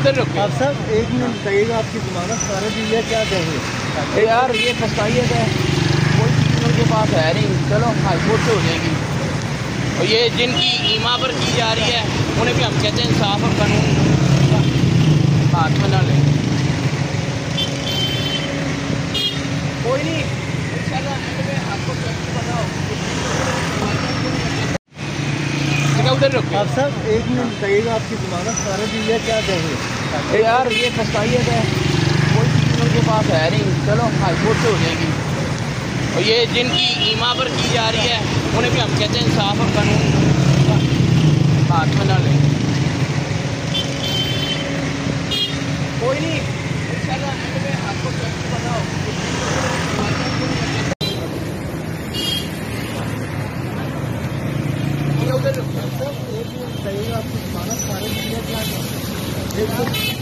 उधर रुको। आप सब एक मिनट बताइएगा, आपकी जमानत सारे दी है, क्या चाहिए यार ये फसाइयत है, कोई चीज़ उनके पास है नहीं। चलो हाईकोर्ट से हो जाएगी। और ये जिनकी ईमा पर की जा रही है उन्हें भी हम कहते हैं इंसाफ और कानून हाथ में ना लें। कोई नहीं, इंशाल्लाह एंड में आपको बताओ। उधर रुको। आप सब एक मिनट बताइएगा, आपकी जमानत सारे दी है, क्या चाहिए यार ये फसाइयत है, कोई चीज़ उनके पास है नहीं। चलो हाईकोर्ट से हो जाएगी। और ये जिनकी ईमा पर की जा रही है उन्हें भी हम कहते हैं इंसाफ और कानून हाथ में ना लें। कोई नहीं, इंशाल्लाह एंड में आपको बताओ। उधर सब एक मिनट बताइएगा, आपकी जमानत सारे दी है, क्या चाहिए